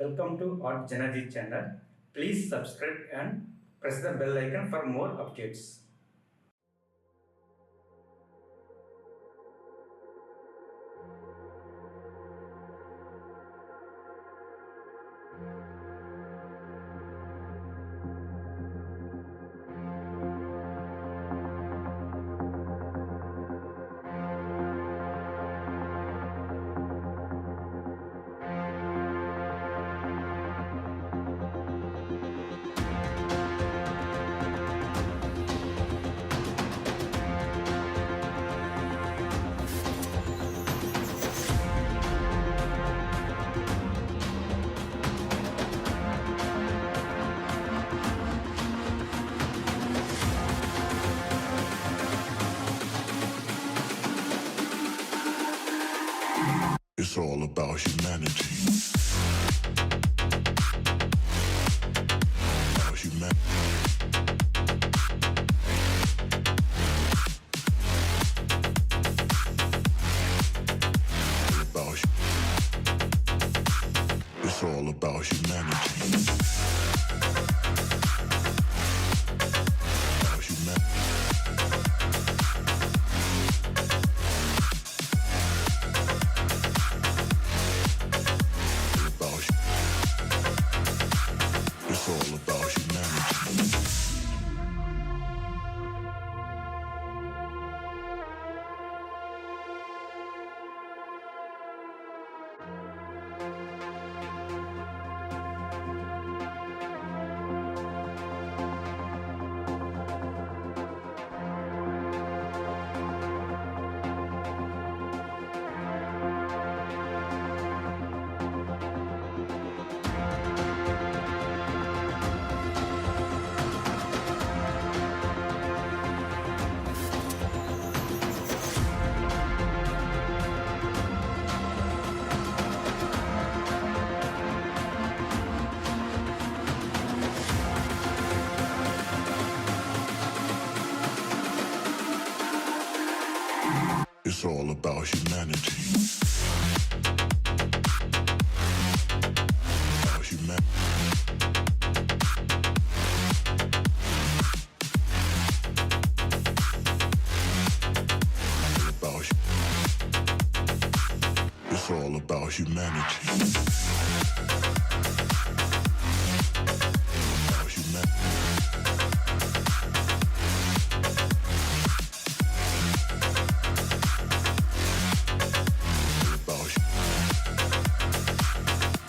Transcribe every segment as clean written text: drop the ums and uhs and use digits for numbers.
Welcome to artjanag channel. Please subscribe and press the bell icon for more updates. It's all about humanity. About humanity. It's all about humanity. About humanity. It's all about humanity. It's all about humanity. About humanity. It's all about humanity. About humanity.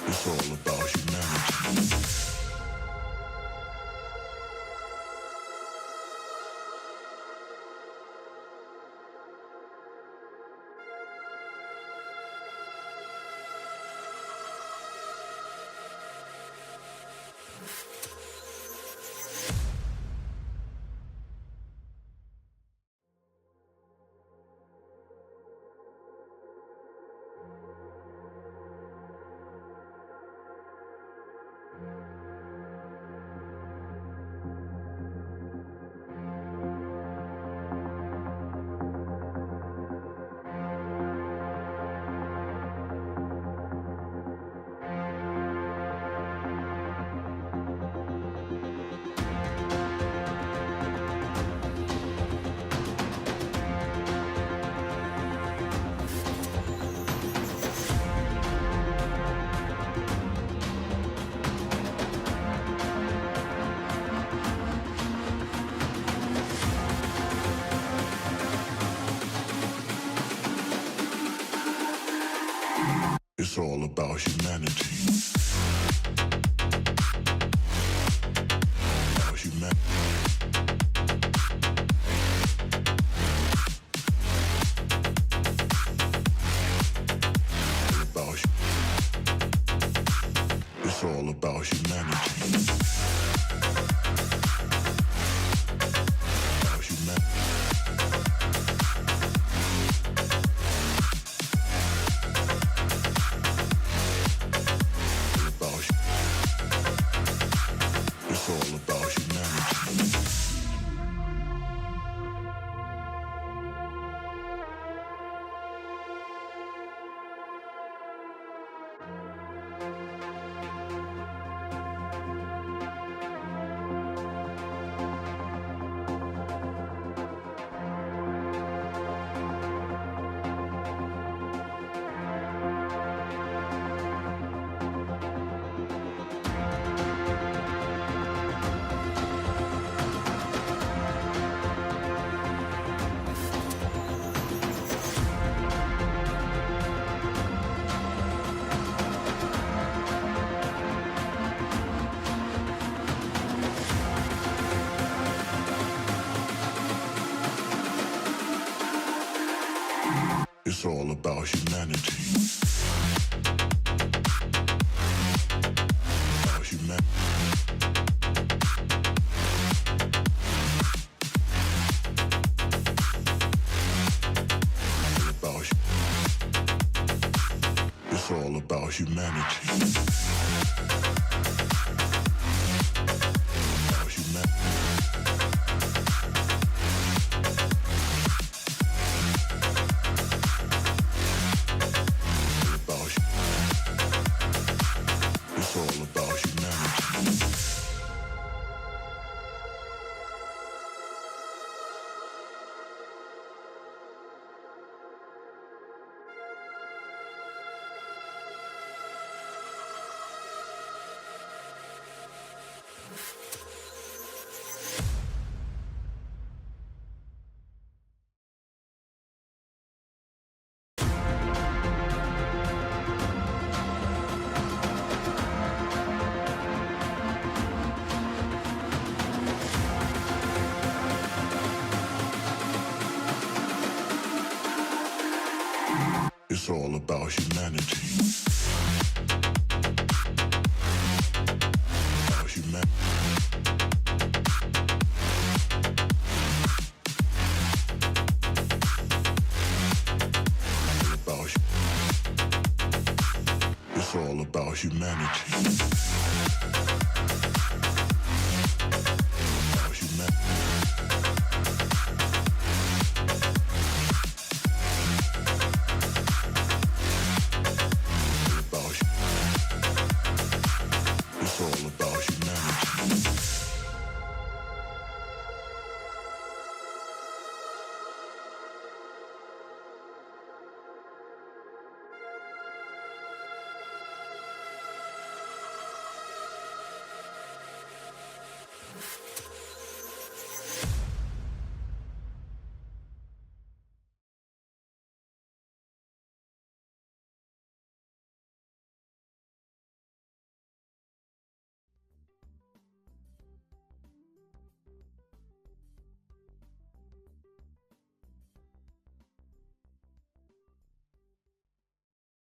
It's all about humanity. It's all about humanity. About humanity. It's all about humanity. About humanity. It's all about humanity. It's all about humanity. About humanity. It's all about humanity. About humanity. It's all about humanity. It's all about humanity. About humanity. It's all about humanity.